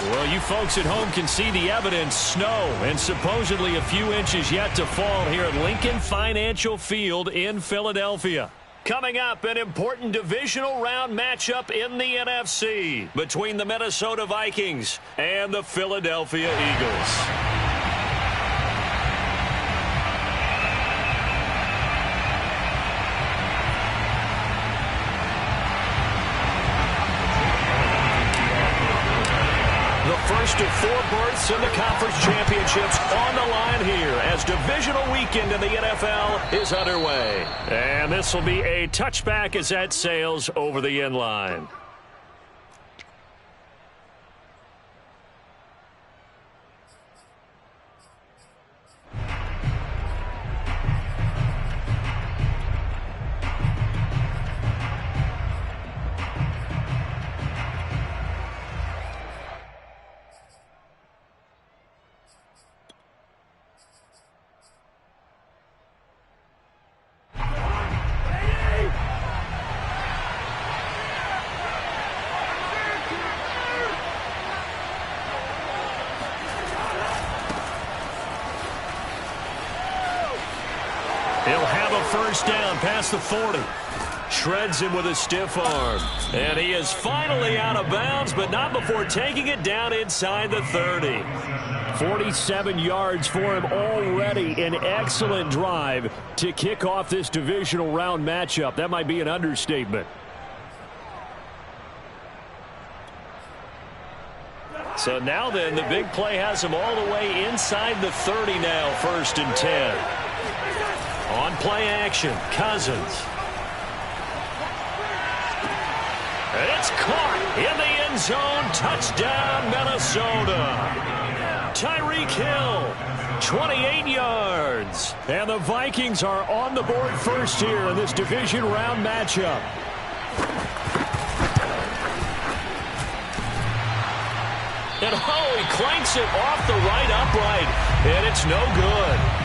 Well, you folks at home can see the evidence. Snow and supposedly a few inches yet to fall here at Lincoln Financial Field in Philadelphia. Coming up, an important divisional round matchup in the NFC between the Minnesota Vikings and the Philadelphia Eagles. First of 4 berths in the conference championships on the line here as divisional weekend in the NFL is underway. And this will be a touchback as that sails over the end line. He'll have a first down past the 40. Shreds him with a stiff arm. And he is finally out of bounds, but not before taking it down inside the 30. 47 yards for him already. An excellent drive to kick off this divisional round matchup. That might be an understatement. So now then, the big play has him all the way inside the 30 now, 1st and 10. On play action, Cousins. It's caught in the end zone. Touchdown, Minnesota. Tyreek Hill, 28 yards. And the Vikings are on the board first here in this division round matchup. And he clanks it off the right upright. And it's no good.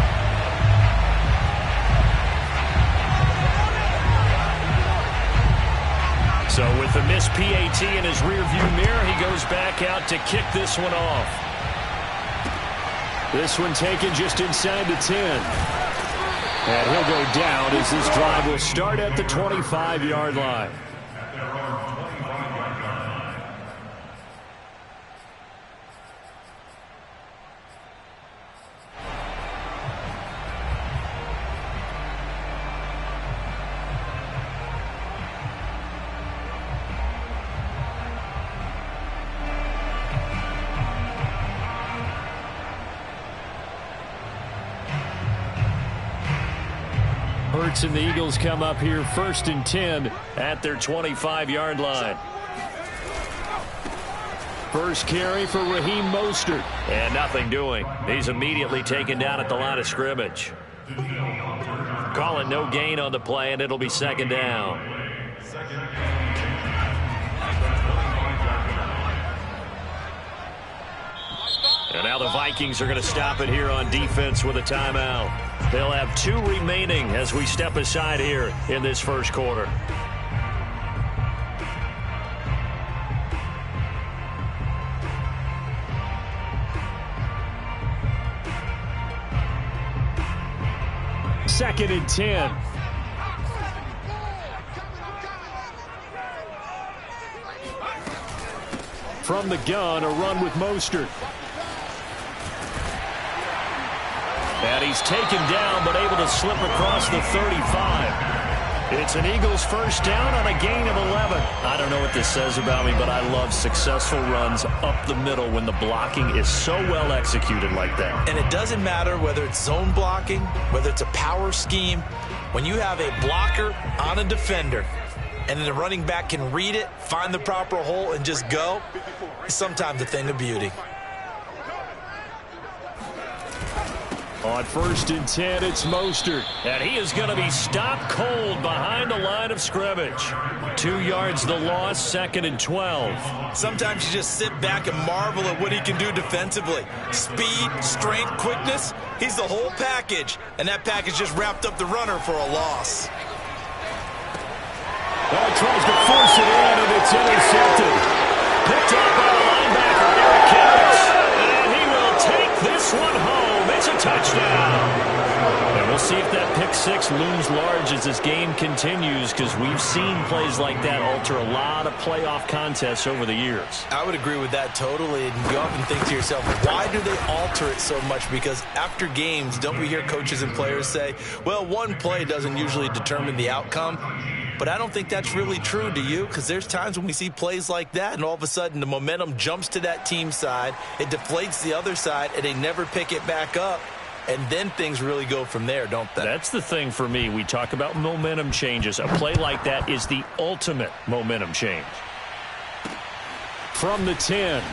So with the missed PAT in his rearview mirror, he goes back out to kick this one off. This one taken just inside the 10. And he'll go down as this drive will start at the 25-yard line. Hurts and the Eagles come up here 1st and 10 at their 25-yard line. First carry for Raheem Mostert. And nothing doing. He's immediately taken down at the line of scrimmage. Call it no gain on the play, and it'll be 2nd down. And now the Vikings are going to stop it here on defense with a timeout. They'll have 2 remaining as we step aside here in this first quarter. Second and 10. From the gun, a run with Mostert. And he's taken down, but able to slip across the 35. It's an Eagles first down on a gain of 11. I don't know what this says about me, but I love successful runs up the middle when the blocking is so well executed like that. And it doesn't matter whether it's zone blocking, whether it's a power scheme. When you have a blocker on a defender, and then the running back can read it, find the proper hole, and just go, it's sometimes a thing of beauty. On 1st and 10, it's Mostert. And he is going to be stopped cold behind the line of scrimmage. 2 yards the loss, 2nd and 12. Sometimes you just sit back and marvel at what he can do defensively. Speed, strength, quickness, he's the whole package. And that package just wrapped up the runner for a loss. Tries to force it in, and it's intercepted. Picked up by the linebacker, Eric this one home. It's a touchdown. And we'll see if that pick six looms large as this game continues, because we've seen plays like that alter a lot of playoff contests over the years. I would agree with that totally. And you often think to yourself, why do they alter it so much? Because after games, don't we hear coaches and players say, well, one play doesn't usually determine the outcome? But I don't think that's really true, do you? Because there's times when we see plays like that, and all of a sudden the momentum jumps to that team side, it deflates the other side, and they never pick it back up. And then things really go from there, don't they? That's the thing for me. We talk about momentum changes. A play like that is the ultimate momentum change. From the 10.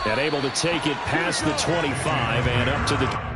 And able to take it past the 25 and up to the...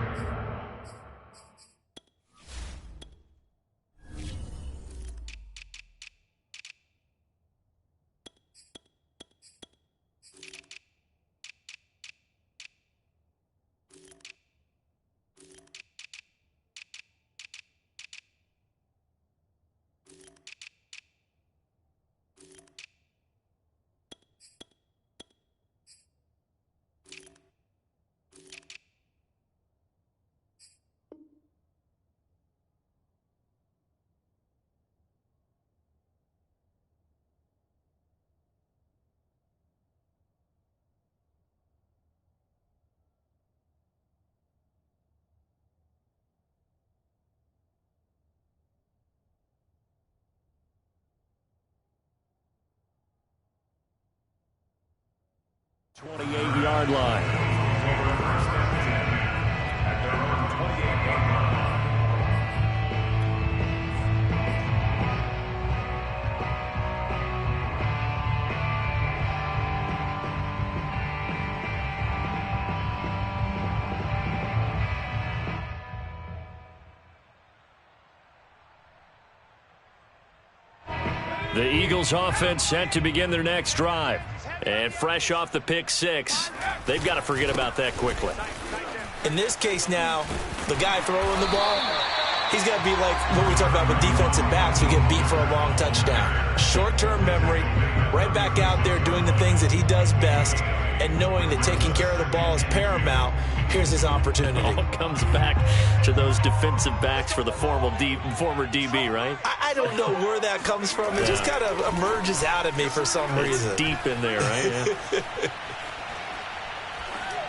...28-yard line. The Eagles offense set to begin their next drive. And fresh off the pick six, they've got to forget about that quickly. In this case now, the guy throwing the ball, he's got to be like what we talk about with defensive backs who get beat for a long touchdown. Short-term memory, right back out there doing the things that he does best, and knowing that taking care of the ball is paramount. Here's his opportunity. It all comes back to those defensive backs for the former DB, right? I don't know where that comes from. It just kind of emerges out of me for some reason. It's deep in there, right? Yeah.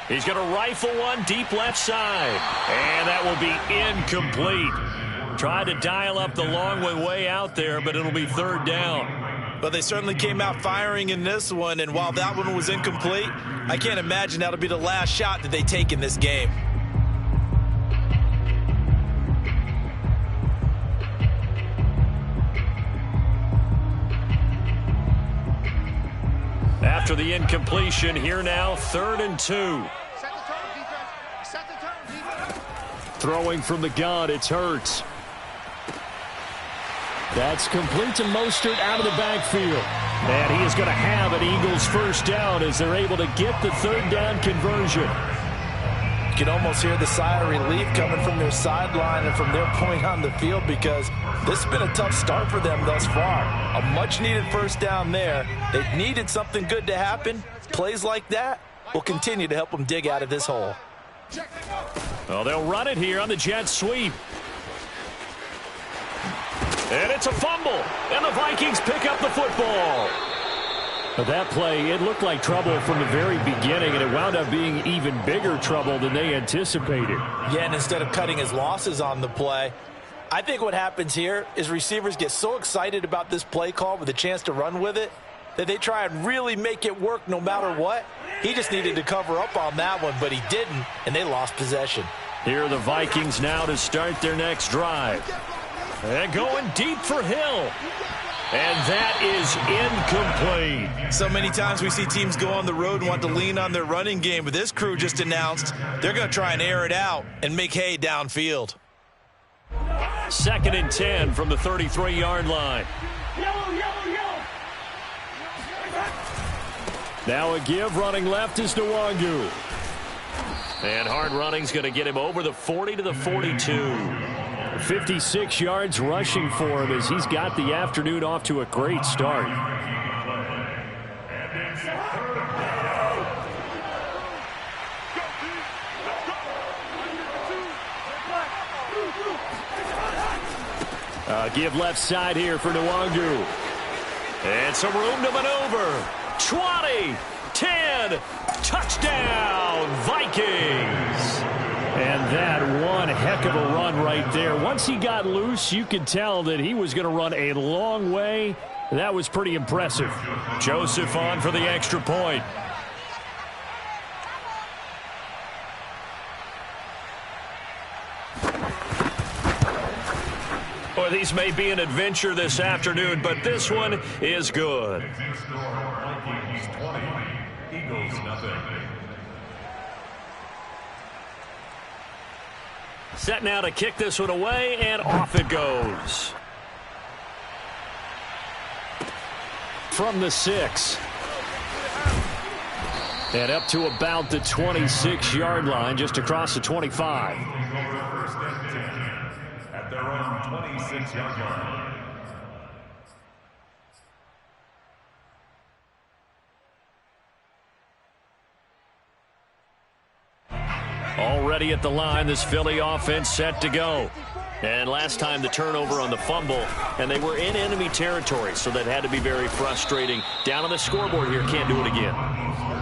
He's going to rifle one deep left side. And that will be incomplete. Tried to dial up the long way out there, but it'll be third down. But they certainly came out firing in this one, and while that one was incomplete, I can't imagine that'll be the last shot that they take in this game. After the incompletion, here now, 3rd and 2. Throwing from the gun, it's Hurts. That's complete to Mostert out of the backfield. And he is going to have an Eagles first down as they're able to get the third down conversion. You can almost hear the sigh of relief coming from their sideline and from their point on the field, because this has been a tough start for them thus far. A much-needed first down there. They needed something good to happen. Plays like that will continue to help them dig out of this hole. Well, they'll run it here on the jet sweep. And it's a fumble, and the Vikings pick up the football. But that play, it looked like trouble from the very beginning, and it wound up being even bigger trouble than they anticipated. Yeah, and instead of cutting his losses on the play, I think what happens here is receivers get so excited about this play call with a chance to run with it that they try and really make it work no matter what. He just needed to cover up on that one, but he didn't, and they lost possession. Here are the Vikings now to start their next drive. And going deep for Hill. And that is incomplete. So many times we see teams go on the road and want to lean on their running game, but this crew just announced they're going to try and air it out and make hay downfield. 2nd and 10 from the 33-yard line. Now a give, running left is Nwangu. And hard running's going to get him over the 40 to the 42. 56 yards rushing for him as he's got the afternoon off to a great start. Give left side here for Nwangu. And some room to maneuver. 20, 10, touchdown, Vikings. And that one heck of a run right there. Once he got loose, you could tell that he was going to run a long way. That was pretty impressive. Joseph on for the extra point. Boy, these may be an adventure this afternoon, but this one is good. Set now to kick this one away, and off it goes. From the 6. And up to about the 26-yard line, just across the 25. At their own 26-yard line. Already at the line, this Philly offense set to go. And last time the turnover on the fumble, and they were in enemy territory, so that had to be very frustrating. Down on the scoreboard here, can't do it again.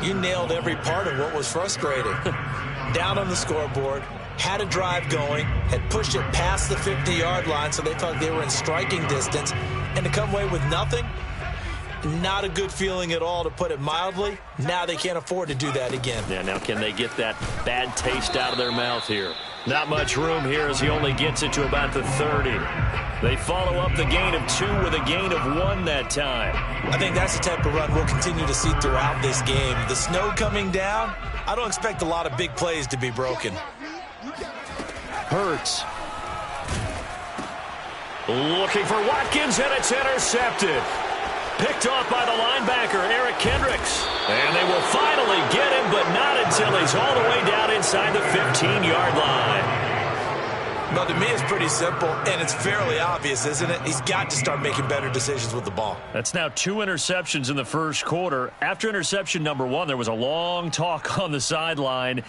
You nailed every part of what was frustrating. Down on the scoreboard, had a drive going, had pushed it past the 50-yard line, so they thought they were in striking distance, and to come away with nothing, not a good feeling at all, to put it mildly. Now they can't afford to do that again. Yeah, now can they get that bad taste out of their mouth here? Not much room here as he only gets it to about the 30. They follow up the gain of 2 with a gain of 1 that time. I think that's the type of run we'll continue to see throughout this game. The snow coming down, I don't expect a lot of big plays to be broken. Hurts. Looking for Watkins, and it's intercepted. Picked off by the linebacker, Eric Kendricks. And they will finally get him, but not until he's all the way down inside the 15-yard line. Well, to me, it's pretty simple, and it's fairly obvious, isn't it? He's got to start making better decisions with the ball. That's now 2 interceptions in the first quarter. After interception number 1, there was a long talk on the sideline.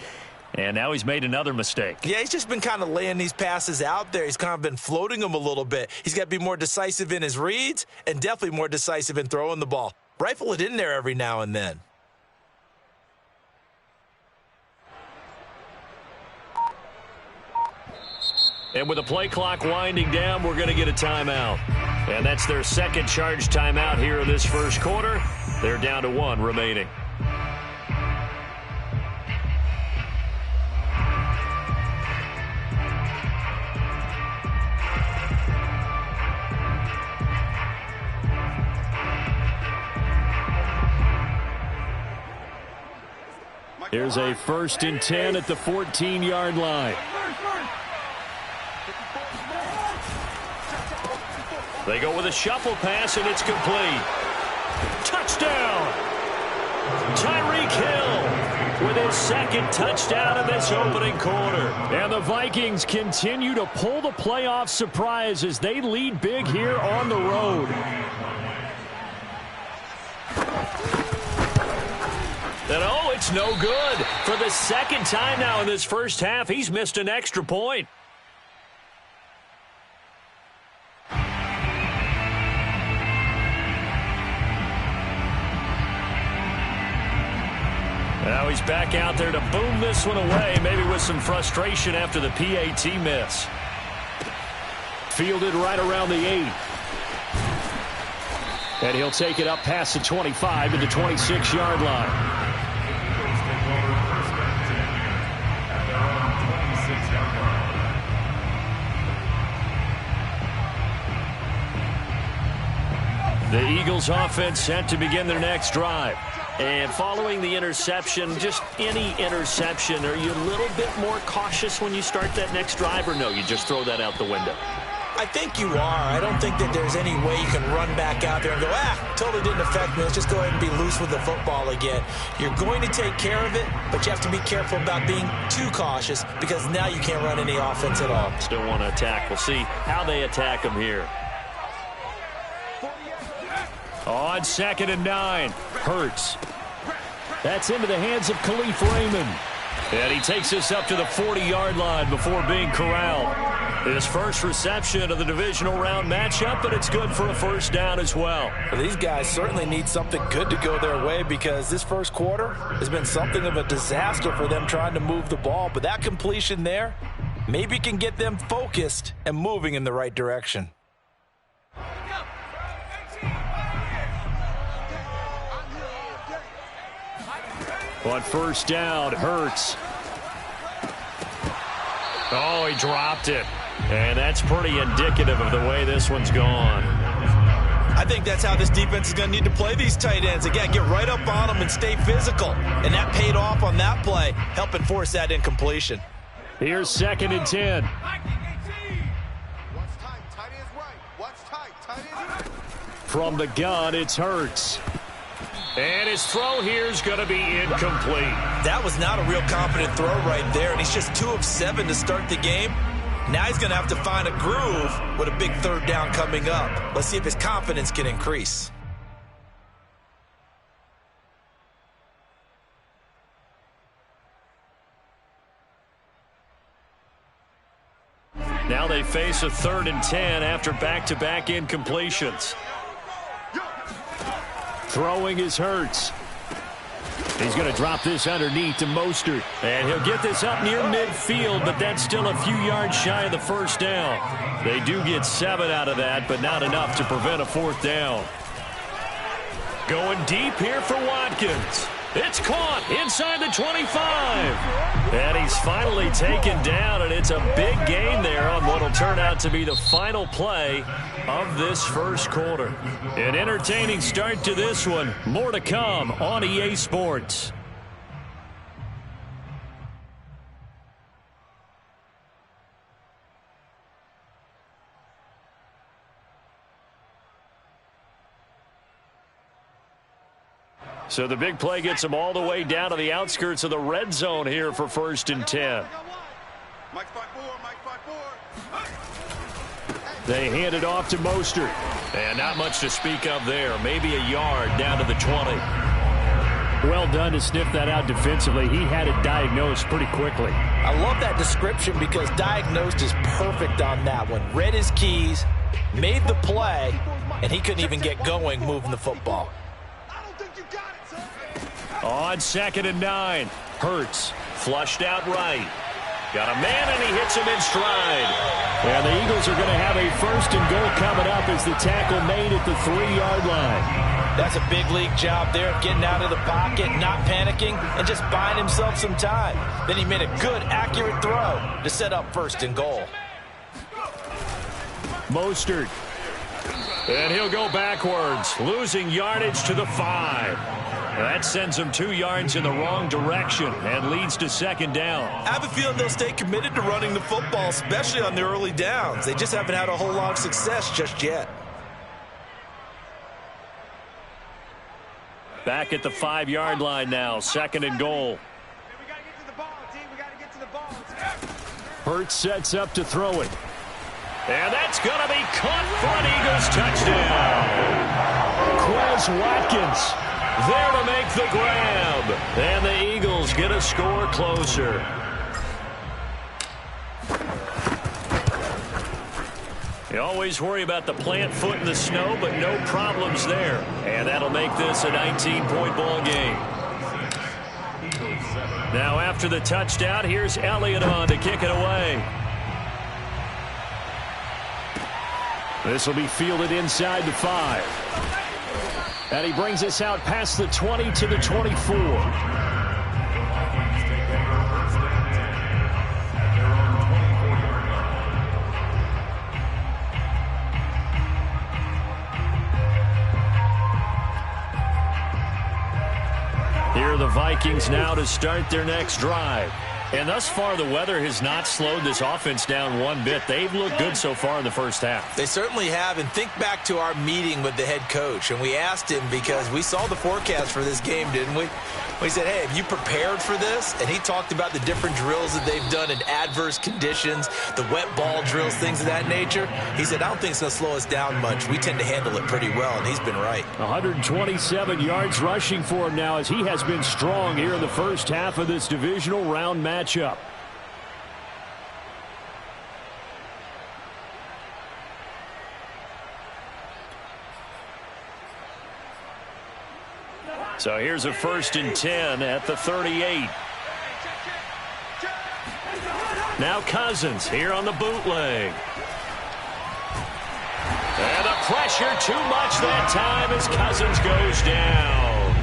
And now he's made another mistake. Yeah, he's just been kind of laying these passes out there. He's kind of been floating them a little bit. He's got to be more decisive in his reads and definitely more decisive in throwing the ball. Rifle it in there every now and then. And with the play clock winding down, we're going to get a timeout. And that's their second charge timeout here in this first quarter. They're down to 1 remaining. Here's a 1st and 10 at the 14-yard line. They go with a shuffle pass, and it's complete. Touchdown! Tyreek Hill with his 2nd touchdown in this opening quarter. And the Vikings continue to pull the playoff surprise as they lead big here on the road. And oh, it's no good. For the 2nd time now in this first half, he's missed an extra point. Now he's back out there to boom this one away, maybe with some frustration after the PAT miss. Fielded right around the 8. And he'll take it up past the 25 to the 26-yard line. The Eagles offense set to begin their next drive. And following the interception, just any interception, are you a little bit more cautious when you start that next drive, or no, you just throw that out the window? I think you are. I don't think that there's any way you can run back out there and go, totally didn't affect me. Let's just go ahead and be loose with the football again. You're going to take care of it, but you have to be careful about being too cautious because now you can't run any offense at all. Still want to attack. We'll see how they attack them here. On 2nd and 9, Hurts. That's into the hands of Khalif Raymond. And he takes this up to the 40-yard line before being corralled. His first reception of the divisional round matchup, but it's good for a first down as well. Well, these guys certainly need something good to go their way because this first quarter has been something of a disaster for them trying to move the ball. But that completion there maybe can get them focused and moving in the right direction. On first down, Hurts. Oh, he dropped it. And that's pretty indicative of the way this one's gone. I think that's how this defense is going to need to play these tight ends. Again, get right up on them and stay physical. And that paid off on that play, helping force that incompletion. Here's 2nd and 10. From the gun, it's Hurts. And his throw here is going to be incomplete. That was not a real confident throw right there, and he's just 2 of 7 to start the game. Now he's going to have to find a groove with a big third down coming up. Let's see if his confidence can increase. Now they face a 3rd and 10 after back-to-back incompletions. Throwing is Hurts. He's going to drop this underneath to Mostert. And he'll get this up near midfield, but that's still a few yards shy of the first down. They do get 7 out of that, but not enough to prevent a 4th down. Going deep here for Watkins. It's caught inside the 25. And he's finally taken down, and it's a big gain there on what will turn out to be the final play of this first quarter. An entertaining start to this one. More to come on EA Sports. So the big play gets them all the way down to the outskirts of the red zone here for 1st and 10. They hand it off to Mostert. And not much to speak of there. Maybe a yard down to the 20. Well done to sniff that out defensively. He had it diagnosed pretty quickly. I love that description because diagnosed is perfect on that one. Read his keys, made the play, and he couldn't even get going moving the football. On 2nd and 9, Hurts flushed out right. Got a man, and he hits him in stride. And the Eagles are going to have a 1st and goal coming up as the tackle made at the 3-yard line. That's a big league job there, getting out of the pocket, not panicking, and just buying himself some time. Then he made a good, accurate throw to set up 1st and goal. Mostert. And he'll go backwards, losing yardage to the 5. That sends them 2 yards in the wrong direction and leads to 2nd down. I have a feeling they'll stay committed to running the football, especially on the early downs. They just haven't had a whole lot of success just yet. Back at the 5-yard line now, 2nd and goal. Hurts sets up to throw it. And that's going to be caught for an Eagles touchdown. Quez Watkins there to make the grab. And the Eagles get a score closer. You always worry about the plant foot in the snow, but no problems there. And that'll make this a 19-point ball game. Now after the touchdown, here's Elliott on to kick it away. This will be fielded inside the 5. And he brings us out past the 20 to the 24. Here are the Vikings now to start their next drive. And thus far, the weather has not slowed this offense down one bit. They've looked good so far in the first half. They certainly have. And think back to our meeting with the head coach. And we asked him because we saw the forecast for this game, didn't we? We said, hey, have you prepared for this? And he talked about the different drills that they've done in adverse conditions, the wet ball drills, things of that nature. He said, I don't think it's going to slow us down much. We tend to handle it pretty well, and he's been right. 127 yards rushing for him now as he has been strong here in the first half of this divisional round matchup. So here's a 1st and 10 at the 38. Now Cousins here on the bootleg. And the pressure too much that time as Cousins goes down.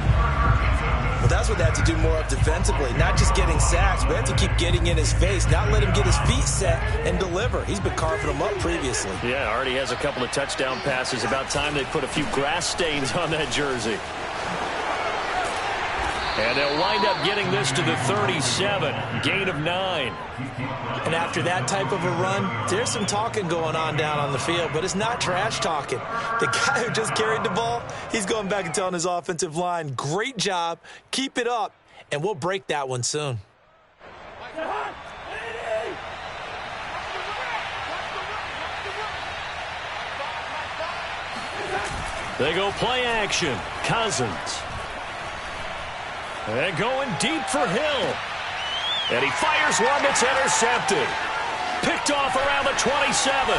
Well, that's what they have to do more of defensively, not just getting sacks. We have to keep getting in his face, not let him get his feet set and deliver. He's been carving them up previously. Yeah, already has a couple of touchdown passes. About time they put a few grass stains on that jersey. And they'll wind up getting this to the 37, gain of 9. And after that type of a run, there's some talking going on down on the field, but it's not trash talking. The guy who just carried the ball, he's going back and telling his offensive line, great job, keep it up, and we'll break that one soon. They go play action. Cousins. And going deep for Hill. And he fires one that's intercepted. Picked off around the 27.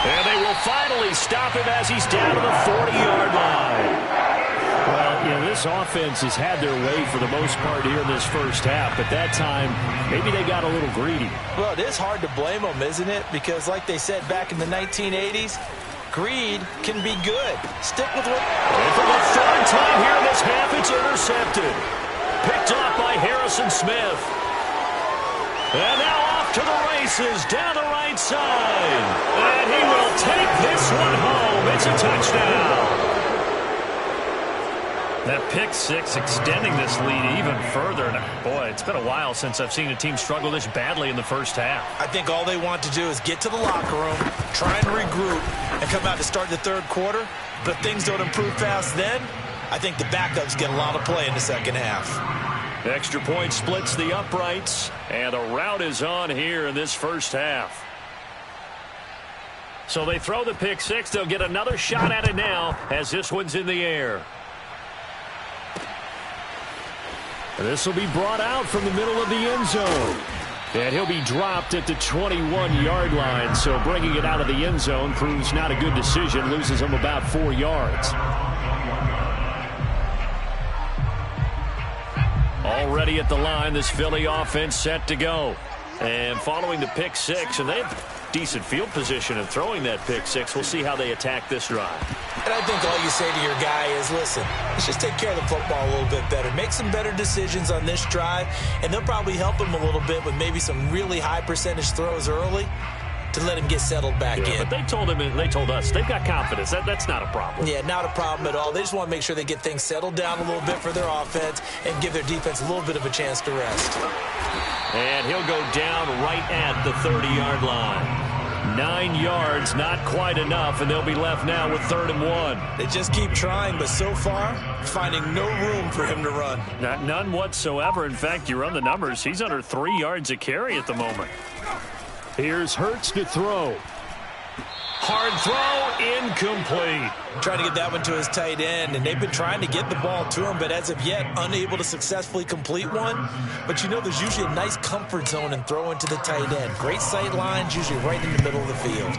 And they will finally stop him as he's down to the 40-yard line. Well, you know, this offense has had their way for the most part here in this first half. But that time, maybe they got a little greedy. Well, it is hard to blame them, isn't it? Because like they said back in the 1980s, greed can be good. Stick with what... And for the 3rd time here in this half, it's intercepted. Picked off by Harrison Smith. And now off to the races down the right side. And he will take this one home. It's a touchdown. That pick six extending this lead even further. And boy, it's been a while since I've seen a team struggle this badly in the first half. I think all they want to do is get to the locker room, try and regroup, and come out to start the 3rd quarter. But if things don't improve fast then, I think the backups get a lot of play in the 2nd half. Extra point splits the uprights, and the route is on here in this first half. So they throw the pick six. They'll get another shot at it now as this one's in the air. This will be brought out from the middle of the end zone. And he'll be dropped at the 21-yard line. So bringing it out of the end zone proves not a good decision. Loses him about 4 yards. Already at the line, this Philly offense set to go. And following the pick six, and they have decent field position of throwing that pick six. We'll see how they attack this drive. And I think all you say to your guy is, listen, let's just take care of the football a little bit better. Make some better decisions on this drive, and they'll probably help him a little bit with maybe some really high percentage throws early to let him get settled back in. But they told him, and they told us, they've got confidence. That's not a problem. Yeah, not a problem at all. They just want to make sure they get things settled down a little bit for their offense and give their defense a little bit of a chance to rest. And he'll go down right at the 30-yard line. 9 yards, not quite enough, and they'll be left now with 3rd and 1. They just keep trying, but so far, finding no room for him to run. None whatsoever. In fact, you run the numbers, he's under 3 yards a carry at the moment. Here's Hurts to throw. Hard throw, incomplete. Trying to get that one to his tight end, and they've been trying to get the ball to him, but as of yet, unable to successfully complete one. But you know, there's usually a nice comfort zone in throwing to the tight end. Great sight lines, usually right in the middle of the field.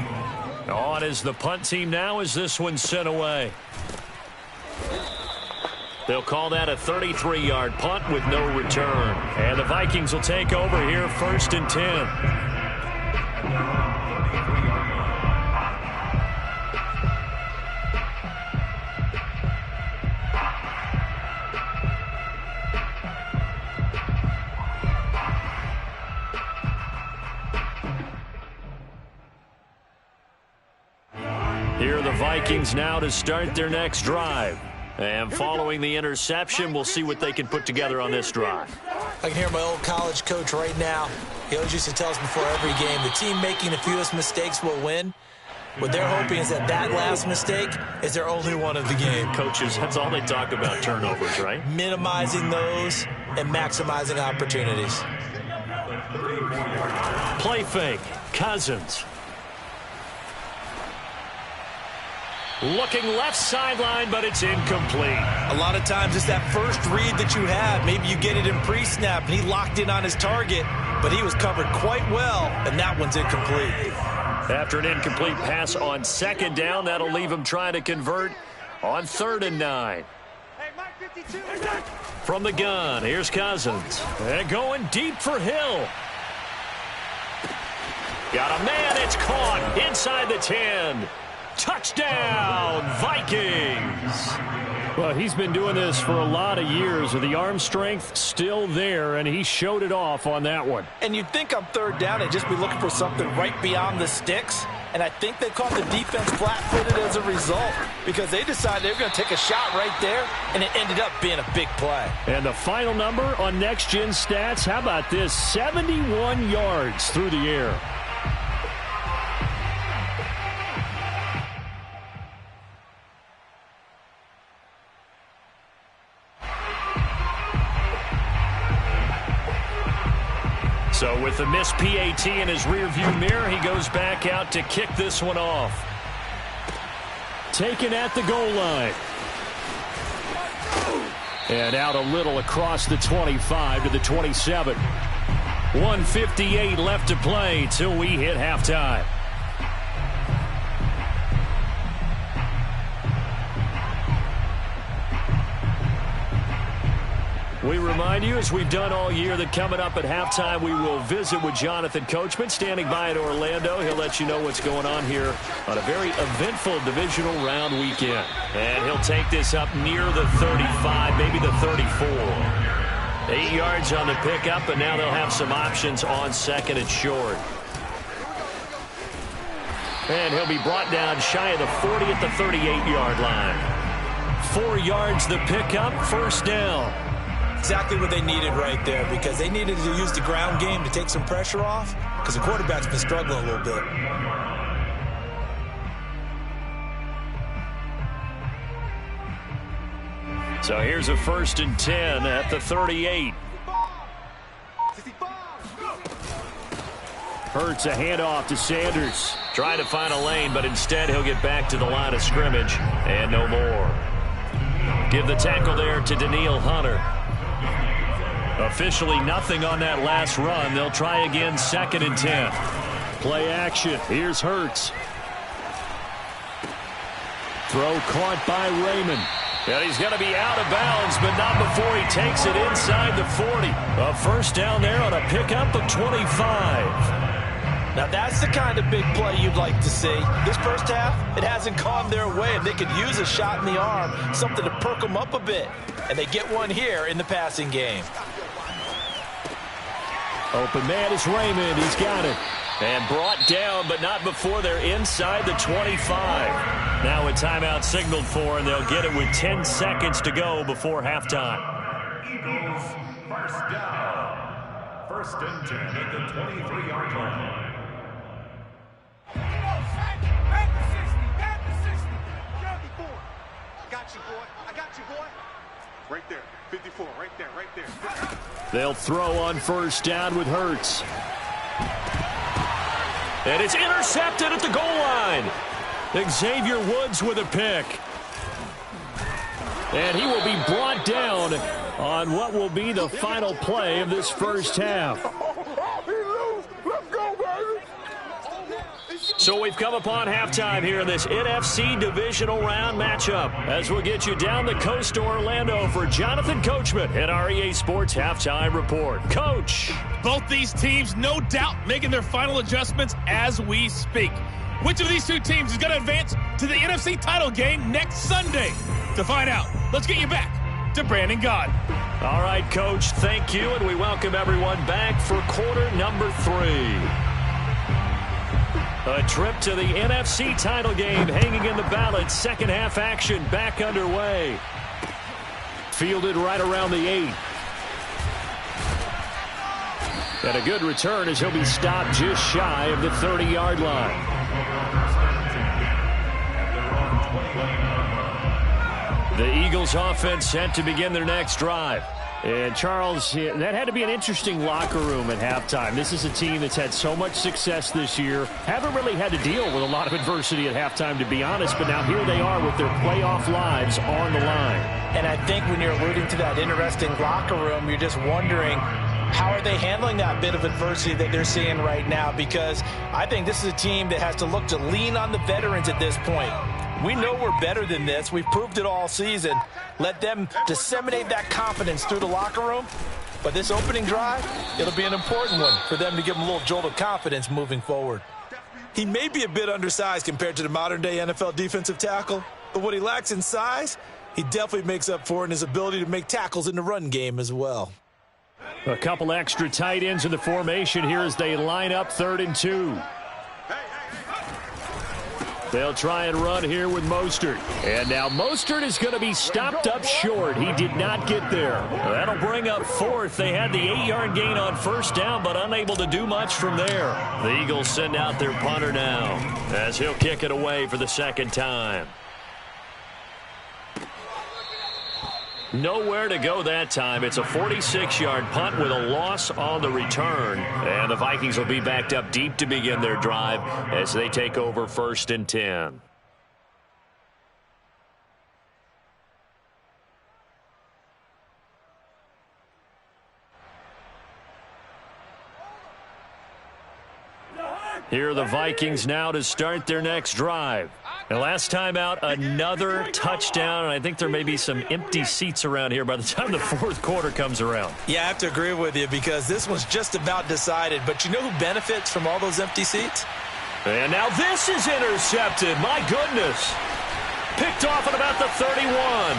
On is the punt team now as this one's sent away. They'll call that a 33-yard punt with no return. And the Vikings will take over here 1st and 10. Here are the Vikings now to start their next drive. And following the interception, we'll see what they can put together on this drive. I can hear my old college coach right now. He always used to tell us before every game, the team making the fewest mistakes will win. What they're hoping is that last mistake is their only one of the game. Coaches, that's all they talk about, turnovers, right? Minimizing those and maximizing opportunities. Play fake. Cousins. Looking left sideline, but it's incomplete. A lot of times it's that first read that you have. Maybe you get it in pre-snap, and he locked in on his target, but he was covered quite well, and that one's incomplete. After an incomplete pass on 2nd down, that'll leave him trying to convert on 3rd and 9. From the gun, here's Cousins. And going deep for Hill. Got a man, it's caught inside the 10. Touchdown, Vikings. Well, he's been doing this for a lot of years with the arm strength still there, and he showed it off on that one. And you'd think on third down they'd just be looking for something right beyond the sticks. And I think they caught the defense flat-footed as a result because they decided they were going to take a shot right there, and it ended up being a big play. And the final number on Next Gen Stats, how about this? 71 yards through the air. So with the missed PAT in his rearview mirror, he goes back out to kick this one off. Taken at the goal line. And out a little across the 25 to the 27. 1:58 left to play till we hit halftime. We remind you, as we've done all year, that coming up at halftime, we will visit with Jonathan Coachman, standing by in Orlando. He'll let you know what's going on here on a very eventful divisional round weekend. And he'll take this up near the 35, maybe the 34. 8 yards on the pickup, and now they'll have some options on second and short. And he'll be brought down shy of the 40 at the 38-yard line. 4 yards the pickup, first down. Exactly what they needed right there because they needed to use the ground game to take some pressure off because the quarterback's been struggling a little bit. So here's a 1st and 10 at the 38. Hurts a handoff to Sanders. Trying to find a lane, but instead he'll get back to the line of scrimmage and no more. Give the tackle there to Danielle Hunter. Officially nothing on that last run. They'll try again, 2nd and 10. Play action. Here's Hurts. Throw caught by Raymond. And he's going to be out of bounds, but not before he takes it inside the 40. A first down there on a pickup of 25. Now that's the kind of big play you'd like to see. This first half, it hasn't gone their way. If they could use a shot in the arm, something to perk them up a bit. And they get one here in the passing game. Open man is Raymond. He's got it. And brought down, but not before they're inside the 25. Now a timeout signaled for, and they'll get it with 10 seconds to go before halftime. Eagles, first down. 1st and 10 at the 23-yard line. Right there, 54, right there, right there. They'll throw on first down with Hurts. And it's intercepted at the goal line. Xavier Woods with a pick. And he will be brought down on what will be the final play of this first half. So we've come upon halftime here in this NFC divisional round matchup as we'll get you down the coast to Orlando for Jonathan Coachman at our EA Sports Halftime Report. Coach. Both these teams, no doubt, making their final adjustments as we speak. Which of these two teams is going to advance to the NFC title game next Sunday? To find out, let's get you back to Brandon Gaudin. All right, Coach, thank you, and we welcome everyone back for quarter number 3. A trip to the NFC title game hanging in the balance. Second half action back underway. Fielded right around the 8. And a good return as he'll be stopped just shy of the 30-yard line. The Eagles offense set to begin their next drive. And, Charles, that had to be an interesting locker room at halftime. This is a team that's had so much success this year. Haven't really had to deal with a lot of adversity at halftime, to be honest. But now here they are with their playoff lives on the line. And I think when you're alluding to that interesting locker room, you're just wondering, how are they handling that bit of adversity that they're seeing right now? Because I think this is a team that has to look to lean on the veterans at this point. We know we're better than this. We've proved it all season. Let them disseminate that confidence through the locker room. But this opening drive, it'll be an important one for them to give them a little jolt of confidence moving forward. He may be a bit undersized compared to the modern-day NFL defensive tackle, but what he lacks in size, he definitely makes up for in his ability to make tackles in the run game as well. A couple extra tight ends in the formation here as they line up 3rd and 2. They'll try and run here with Mostert. And now Mostert is going to be stopped up short. He did not get there. That'll bring up 4th. They had the 8-yard gain on 1st down, but unable to do much from there. The Eagles send out their punter now as he'll kick it away for the 2nd time. Nowhere to go that time. It's a 46-yard punt with a loss on the return. And the Vikings will be backed up deep to begin their drive as they take over 1st and 10. Here are the Vikings now to start their next drive. And last time out, another touchdown, and I think there may be some empty seats around here by the time the 4th quarter comes around. Yeah, I have to agree with you because this one's just about decided. But you know who benefits from all those empty seats? And now this is intercepted. My goodness. Picked off at about the 31.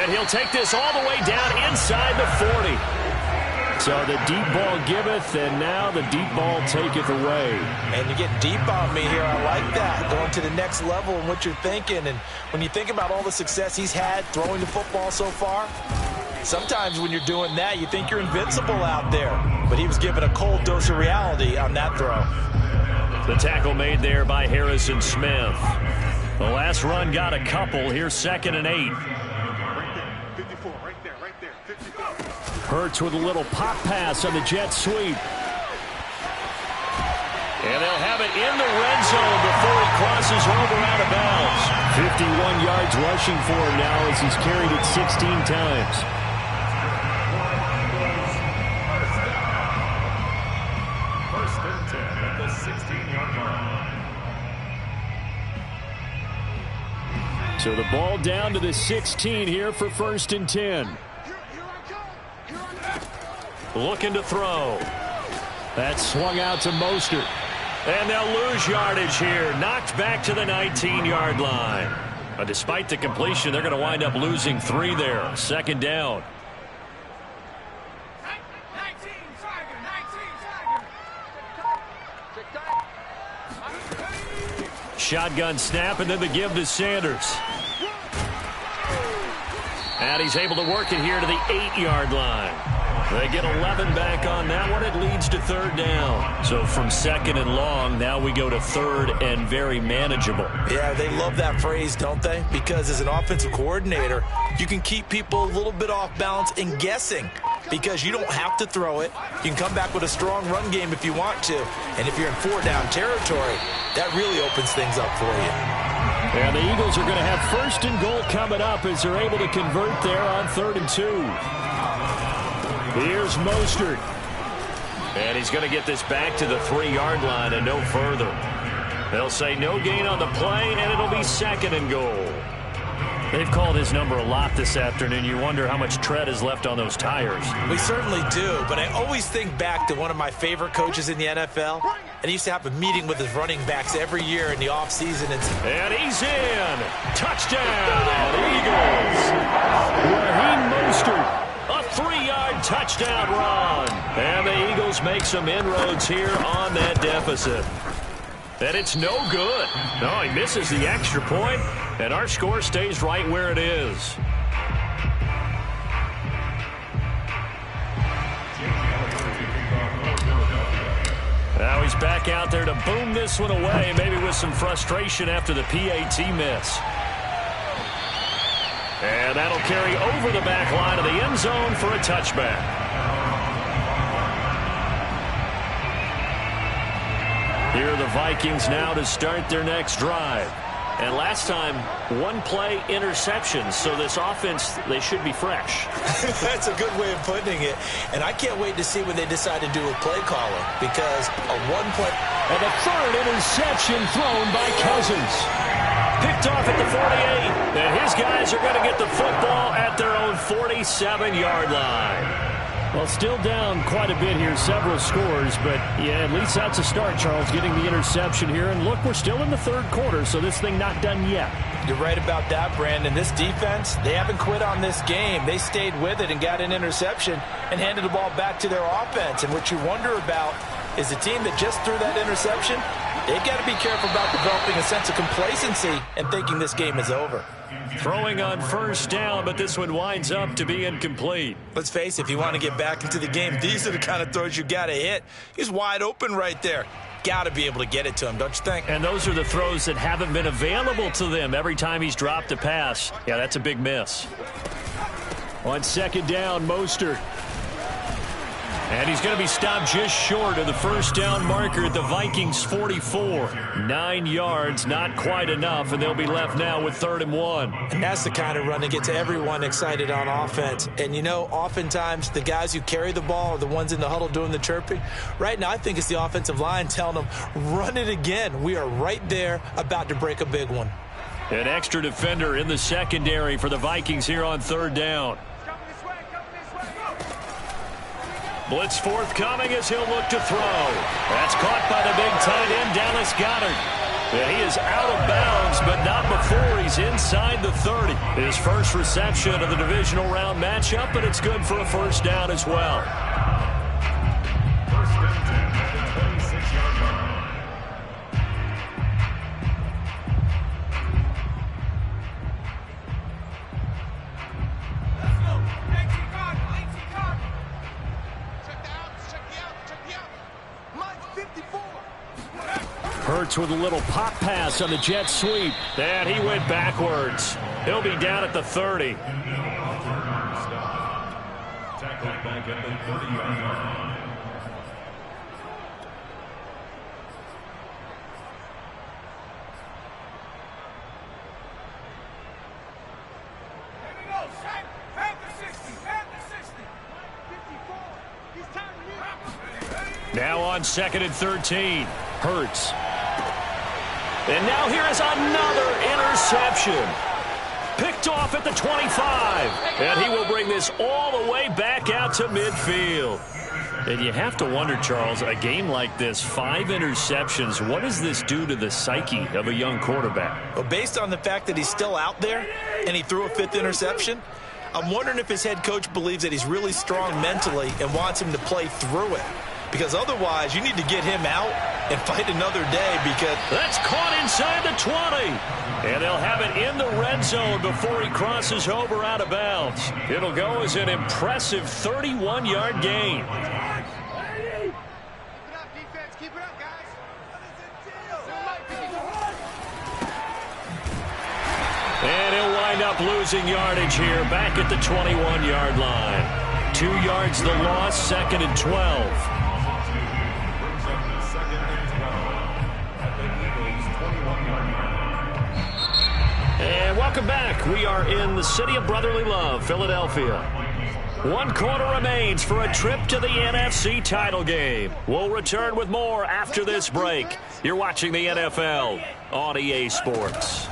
And he'll take this all the way down inside the 40. So the deep ball giveth, and now the deep ball taketh away. And you get deep on me here. I like that. Going to the next level in what you're thinking. And when you think about all the success he's had throwing the football so far, sometimes when you're doing that, you think you're invincible out there. But he was given a cold dose of reality on that throw. The tackle made there by Harrison Smith. The last run got a couple. Here's 2nd and 8. Hurts with a little pop pass on the jet sweep. And they'll have it in the red zone before he crosses over out of bounds. 51 yards rushing for him now as he's carried it 16 times. First and 10 at the 16-yard line. So the ball down to the 16 here for 1st and 10. Looking to throw. That's swung out to Mostert. And they'll lose yardage here. Knocked back to the 19-yard line. But despite the completion, they're going to wind up losing 3 there. 2nd down. Shotgun snap and then the give to Sanders. And he's able to work it here to the 8-yard line. They get 11 back on that one. It leads to 3rd down. So from 2nd and long, now we go to 3rd and very manageable. Yeah, they love that phrase, don't they? Because as an offensive coordinator, you can keep people a little bit off balance and guessing because you don't have to throw it. You can come back with a strong run game if you want to. And if you're in 4-down territory, that really opens things up for you. And the Eagles are going to have 1st and goal coming up as they're able to convert there on 3rd and 2. Here's Mostert. And he's going to get this back to the 3-yard line and no further. They'll say no gain on the play, and it'll be 2nd and goal. They've called his number a lot this afternoon. You wonder how much tread is left on those tires. We certainly do, but I always think back to one of my favorite coaches in the NFL. And he used to have a meeting with his running backs every year in the offseason. And he's in. Touchdown, Eagles. Raheem Mostert. A 3-yard touchdown run. And the Eagles make some inroads here on that deficit. And it's no good. No, he misses the extra point, and our score stays right where it is. Now he's back out there to boom this one away, maybe with some frustration after the PAT miss. And that'll carry over the back line of the end zone for a touchback. Here are the Vikings now to start their next drive. And last time, one play interception. So this offense, they should be fresh. That's a good way of putting it. And I can't wait to see when they decide to do a play caller, because a one-play. And the third interception thrown by Cousins. Picked off at the 48. And his guys are going to get the football at their own 47-yard line. Well, still down quite a bit here, several scores, but yeah, at least that's a start, Charles, getting the interception here. And look, we're still in the third quarter, so this thing not done yet. You're right about that, Brandon. This defense, they haven't quit on this game. They stayed with it and got an interception and handed the ball back to their offense. And what you wonder about is the team that just threw that interception, they've got to be careful about developing a sense of complacency and thinking this game is over. Throwing on first down, but this one winds up to be incomplete. Let's face it, if you want to get back into the game, these are the kind of throws you got to hit. He's wide open right there. Got to be able to get it to him, don't you think? And those are the throws that haven't been available to them every time he's dropped a pass. Yeah, that's a big miss. On second down, Mostert. And he's going to be stopped just short of the first down marker at the Vikings 44. 9 yards, not quite enough, and they'll be left now with 3rd and 1. And that's the kind of run that gets everyone excited on offense. And, you know, oftentimes the guys who carry the ball are the ones in the huddle doing the chirping. Right now, I think it's the offensive line telling them, run it again. We are right there about to break a big one. An extra defender in the secondary for the Vikings here on 3rd down. Blitz forthcoming as he'll look to throw. That's caught by the big tight end, Dallas Goedert. And he is out of bounds, but not before he's inside the 30. His first reception of the divisional round matchup, but it's good for a first down as well. First and 10 at the 26-yard line. Hurts with a little pop pass on the jet sweep. And he went backwards. He'll be down at the 30. Tackled back at the 30-yard line. Now on 2nd and 13. Hurts. And now here is another interception. Picked off at the 25. And he will bring this all the way back out to midfield. And you have to wonder, Charles, a game like this, 5 interceptions, what does this do to the psyche of a young quarterback? Well, based on the fact that he's still out there and he threw a 5th interception, I'm wondering if his head coach believes that he's really strong mentally and wants him to play through it. Because otherwise, you need to get him out and fight another day because... That's caught inside the 20. And they'll have it in the red zone before he crosses over out of bounds. It'll go as an impressive 31-yard gain. And he'll wind up losing yardage here back at the 21-yard line. 2 yards the loss, 2nd and 12. And welcome back. We are in the city of brotherly love, Philadelphia. 1 quarter remains for a trip to the NFC title game. We'll return with more after this break. You're watching the NFL on EA Sports.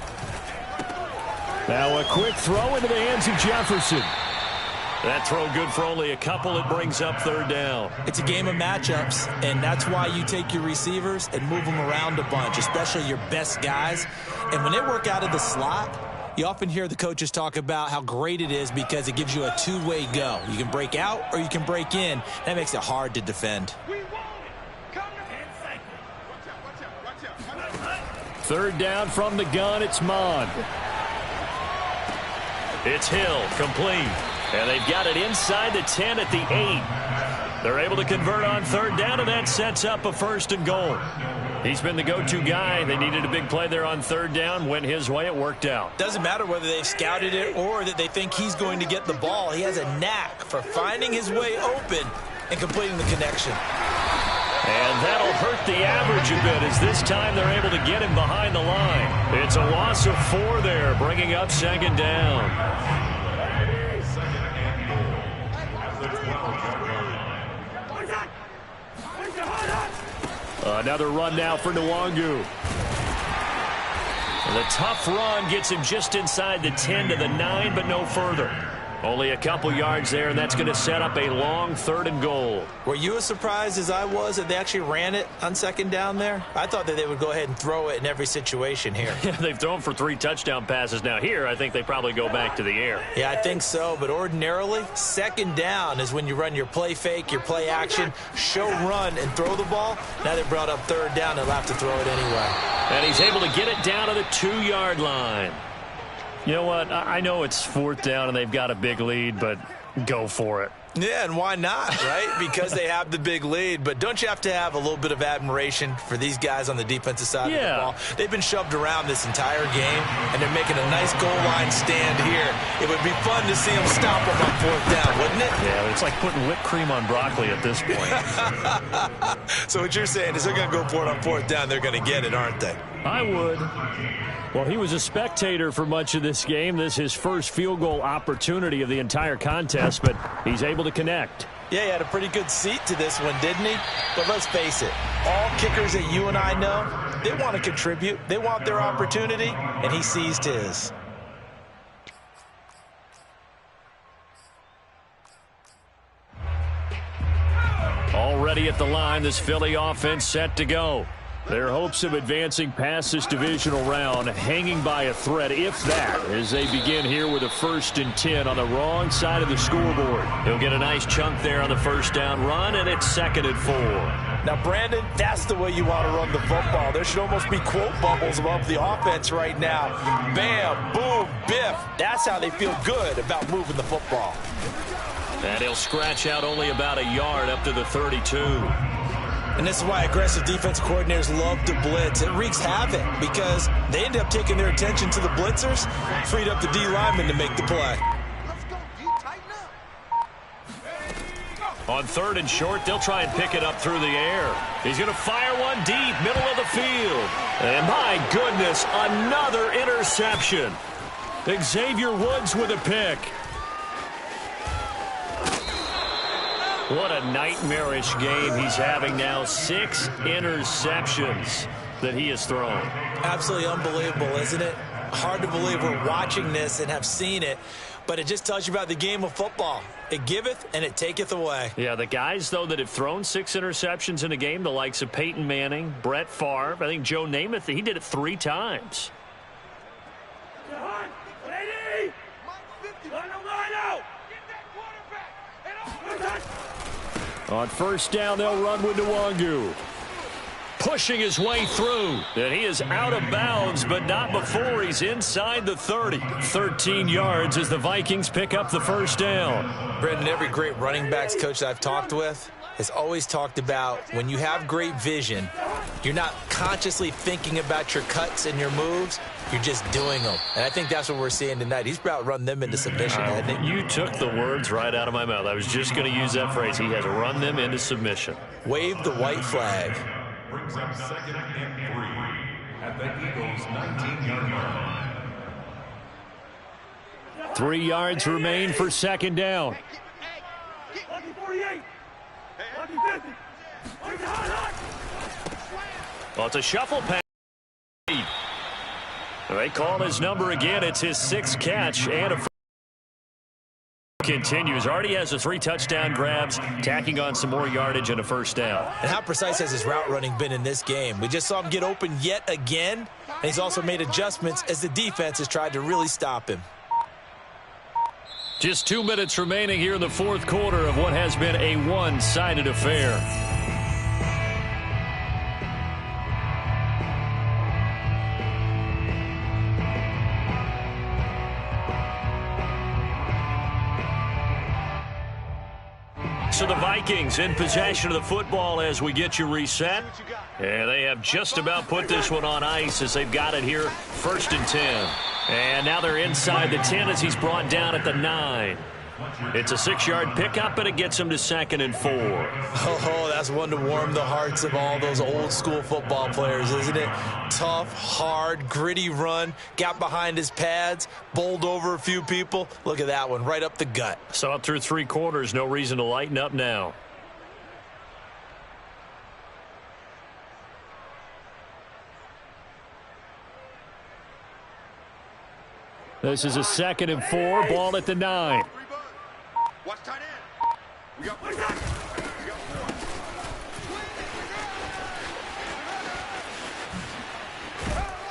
Now a quick throw into the hands of Jefferson. That throw good for only a couple. It brings up 3rd down. It's a game of matchups, and that's why you take your receivers and move them around a bunch, especially your best guys. And when they work out of the slot, you often hear the coaches talk about how great it is because it gives you a two-way go. You can break out or you can break in. That makes it hard to defend. 3rd down from the gun. It's Mond. It's Hill, complete. And they've got it inside the 10 at the 8. They're able to convert on 3rd down, and that sets up a 1st and goal. He's been the go-to guy. They needed a big play there on 3rd down. Went his way. It worked out. Doesn't matter whether they've scouted it or that they think he's going to get the ball. He has a knack for finding his way open and completing the connection. And that'll hurt the average a bit as this time they're able to get him behind the line. It's a loss of 4 there, bringing up second down. Another run now for Nwangu. The tough run gets him just inside the 10 to the 9, but no further. Only a couple yards there, and that's going to set up a long 3rd and goal. Were you as surprised as I was that they actually ran it on second down there? I thought that they would go ahead and throw it in every situation here. Yeah, they've thrown for 3 touchdown passes now. Here, I think they probably go back to the air. Yeah, I think so, but ordinarily, second down is when you run your play fake, your play action, show run, and throw the ball. Now they brought up 3rd down, they'll have to throw it anyway. And he's able to get it down to the 2-yard line. You know what? I know it's 4th down and they've got a big lead, but go for it. Yeah, and why not, right? Because they have the big lead. But don't you have to have a little bit of admiration for these guys on the defensive side of the ball? They've been shoved around this entire game, and they're making a nice goal line stand here. It would be fun to see them stop them on 4th down, wouldn't it? Yeah, it's like putting whipped cream on broccoli at this point. So what you're saying is they're going to go for it on 4th down. They're going to get it, aren't they? I would. Well, he was a spectator for much of this game. This is his first field goal opportunity of the entire contest, but he's able to connect. Yeah, he had a pretty good seat to this one, didn't he? But let's face it, all kickers that you and I know, they want to contribute. They want their opportunity, and he seized his. Already at the line, this Philly offense set to go. Their hopes of advancing past this divisional round hanging by a thread, if that, as they begin here with a 1st and 10 on the wrong side of the scoreboard. He'll get a nice chunk there on the 1st down run, and it's 2nd and 4. Now, Brandon, that's the way you want to run the football. There should almost be quote bubbles above the offense right now. Bam, boom, biff. That's how they feel good about moving the football. And he'll scratch out only about a yard up to the 32. And this is why aggressive defensive coordinators love to blitz. It wreaks havoc because they end up taking their attention to the blitzers, freed up the D lineman to make the play. On 3rd and short, they'll try and pick it up through the air. He's going to fire one deep, middle of the field. And my goodness, another interception. Xavier Woods with a pick. What a nightmarish game he's having now. 6 interceptions that he has thrown. Absolutely unbelievable, isn't it? Hard to believe we're watching this and have seen it, but it just tells you about the game of football. It giveth and it taketh away. Yeah, the guys, though, that have thrown 6 interceptions in a game, the likes of Peyton Manning, Brett Favre, I think Joe Namath, he did it 3 times. On 1st down, they'll run with Nwangu. Pushing his way through. And he is out of bounds, but not before he's inside the 30. 13 yards as the Vikings pick up the 1st down. Brendan, every great running backs coach that I've talked with has always talked about when you have great vision, you're not consciously thinking about your cuts and your moves. You're just doing them. And I think that's what we're seeing tonight. He's about run them into submission, hasn't he? You took the words right out of my mouth. I was just going to use that phrase. He has run them into submission. Wave the white flag. Brings up 2nd and 3 at the Eagles' 19-yard line. 3 yards remain for 2nd down. Well, it's a shuffle pass. They call his number again. It's his 6th catch and a continues. Already has the 3 touchdown grabs, tacking on some more yardage and a 1st down. And how precise has his route running been in this game? We just saw him get open yet again, and he's also made adjustments as the defense has tried to really stop him. Just 2 minutes remaining here in the 4th quarter of what has been a one-sided affair. So the Vikings in possession of the football as we get you reset. And they have just about put this one on ice as they've got it here, 1st and 10. And now they're inside the 10 as he's brought down at the 9. It's a 6-yard pickup, and it gets him to 2nd and 4. Oh, that's one to warm the hearts of all those old school football players, isn't it? Tough, hard, gritty run, got behind his pads, bowled over a few people. Look at that one, right up the gut. So up through 3 quarters, no reason to lighten up now. This is a 2nd and 4, ball at the 9. Watch tight end. We got 4. We got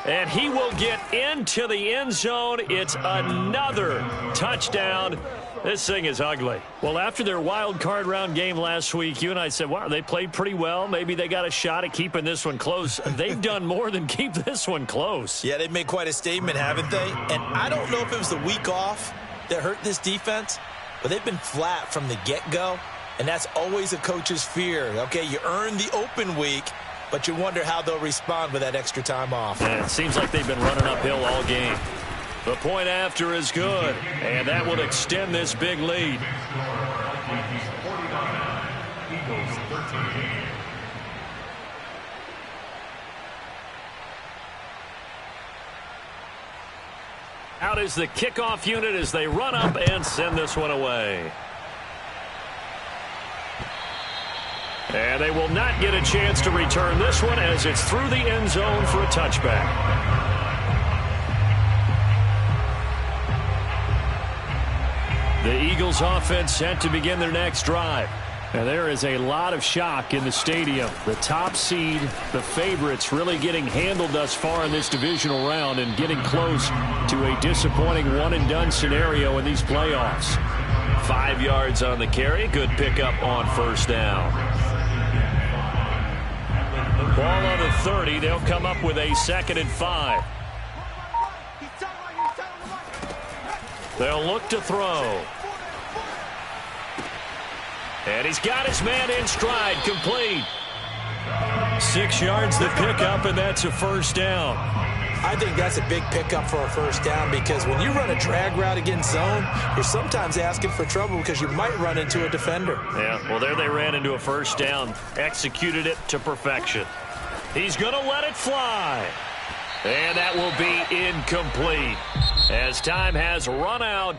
4. And he will get into the end zone. It's another touchdown. This thing is ugly. Well, after their wild card round game last week, you and I said, wow, they played pretty well. Maybe they got a shot at keeping this one close. They've done more than keep this one close. Yeah, they've made quite a statement, haven't they? And I don't know if it was the week off that hurt this defense, but they've been flat from the get-go, and that's always a coach's fear. Okay, you earn the open week, but you wonder how they'll respond with that extra time off. And it seems like they've been running uphill all game. The point after is good, and that will extend this big lead. Eagles 13. Out is the kickoff unit as they run up and send this one away. And they will not get a chance to return this one as it's through the end zone for a touchback. The Eagles offense set to begin their next drive. And there is a lot of shock in the stadium. The top seed, the favorites, really getting handled thus far in this divisional round and getting close to a disappointing one-and-done scenario in these playoffs. 5 yards on the carry. Good pickup on first down. Ball on the 30. They'll come up with a 2nd and 5. They'll look to throw. And he's got his man in stride, complete. 6 yards the pickup, and that's a first down. I think that's a big pickup for a first down because when you run a drag route against zone, you're sometimes asking for trouble because you might run into a defender. Yeah, well, there they ran into a first down, executed it to perfection. He's going to let it fly. And that will be incomplete as time has run out.